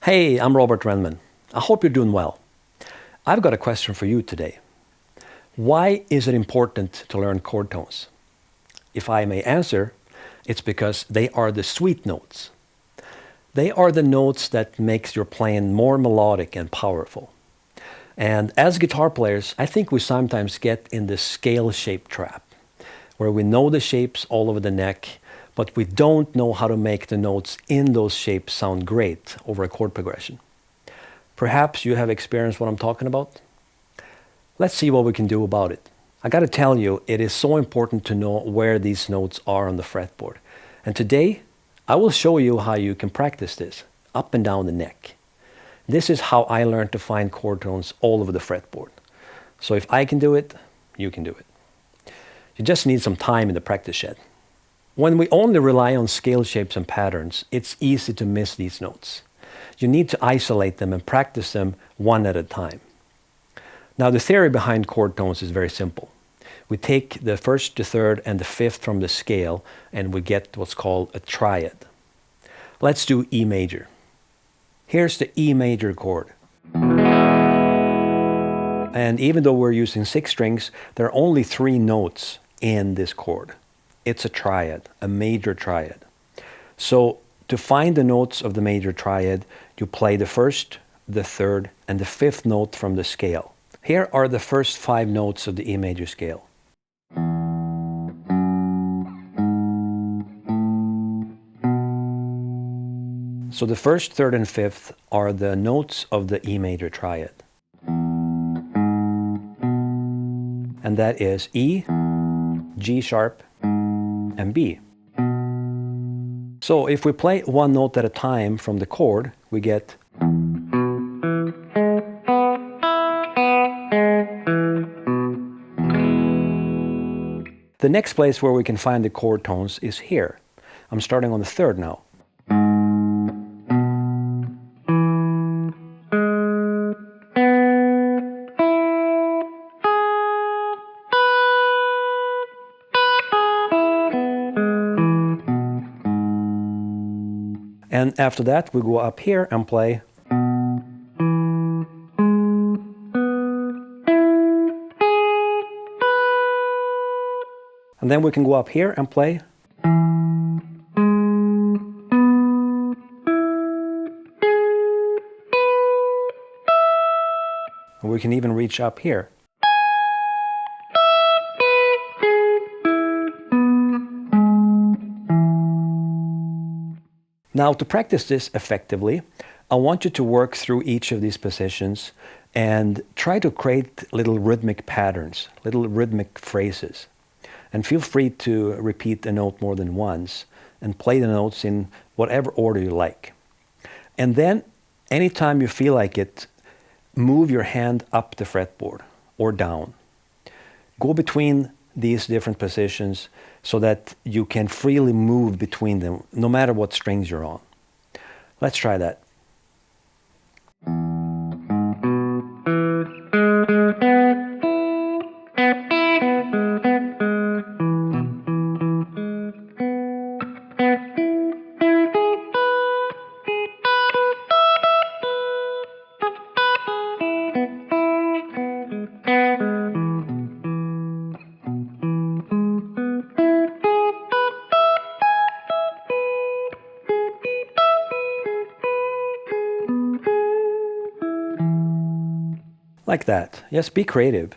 Hey, I'm Robert Renman. I hope you're doing well. I've got a question for you today. Why is it important to learn chord tones? If I may answer, it's because they are the sweet notes. They are the notes that makes your playing more melodic and powerful. And as guitar players, I think we sometimes get in the scale shape trap, where we know the shapes all over the neck, but we don't know how to make the notes in those shapes sound great over a chord progression. Perhaps you have experienced what I'm talking about? Let's see what we can do about it. I gotta tell you, it is so important to know where these notes are on the fretboard. And today, I will show you how you can practice this, up and down the neck. This is how I learned to find chord tones all over the fretboard. So if I can do it, you can do it. You just need some time in the practice shed. When we only rely on scale shapes and patterns, it's easy to miss these notes. You need to isolate them and practice them one at a time. Now, the theory behind chord tones is very simple. We take the first, the third, and the fifth from the scale, and we get what's called a triad. Let's do E major. Here's the E major chord. And even though we're using 6 strings, there are only 3 notes in this chord. It's a triad, a major triad. So to find the notes of the major triad, you play the first, the third, and the fifth note from the scale. Here are the first 5 notes of the E major scale. So the first, third, and fifth are the notes of the E major triad. And that is E, G sharp, and B. So if we play one note at a time from the chord, we get the next place where we can find the chord tones is here. I'm starting on the third now. And after that, we go up here and play. And then we can go up here and play. And we can even reach up here. Now, to practice this effectively, I want you to work through each of these positions and try to create little rhythmic patterns, little rhythmic phrases. And feel free to repeat a note more than once and play the notes in whatever order you like. And then, anytime you feel like it, move your hand up the fretboard or down. Go between these different positions so that you can freely move between them, no matter what strings you're on. Let's try that. Like that. Yes, be creative.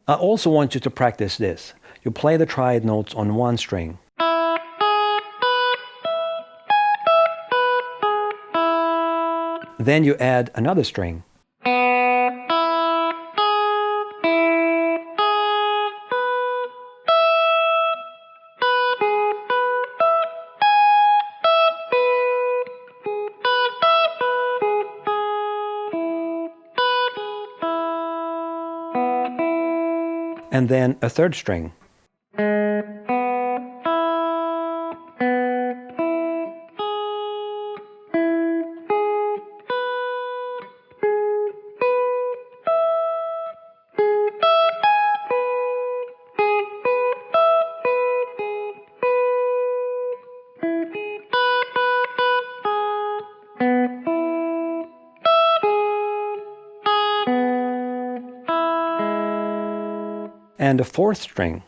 I also want you to practice this. You play the triad notes on one string. Then you add another string. And then a third string. and the fourth string.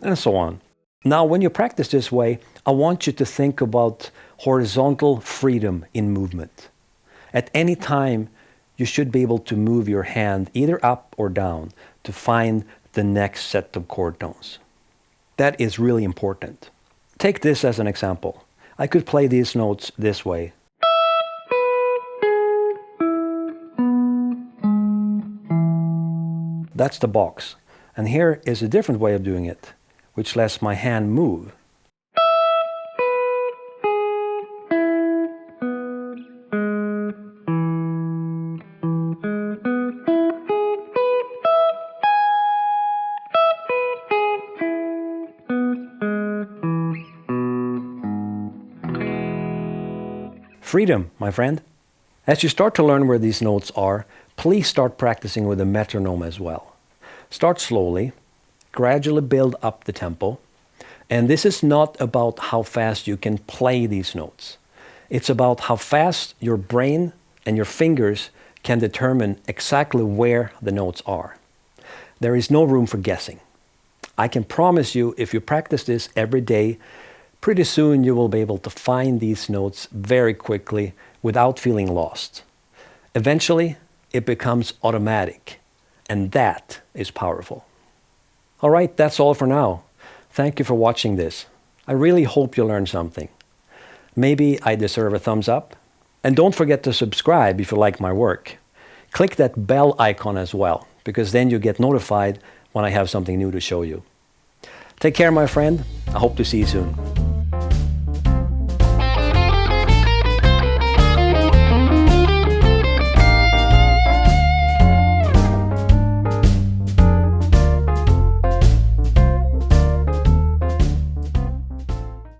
And so on. Now, when you practice this way, I want you to think about horizontal freedom in movement. At any time, you should be able to move your hand either up or down to find the next set of chord tones. That is really important. Take this as an example. I could play these notes this way. That's the box. And here is a different way of doing it, which lets my hand move. Freedom, my friend. As you start to learn where these notes are, please start practicing with a metronome as well. Start slowly, gradually build up the tempo. And this is not about how fast you can play these notes. It's about how fast your brain and your fingers can determine exactly where the notes are. There is no room for guessing. I can promise you, if you practice this every day, pretty soon you will be able to find these notes very quickly without feeling lost. Eventually, it becomes automatic, and that is powerful. All right, that's all for now. Thank you for watching this. I really hope you learned something. Maybe I deserve a thumbs up. And don't forget to subscribe if you like my work. Click that bell icon as well, because then you get notified when I have something new to show you. Take care, my friend. I hope to see you soon.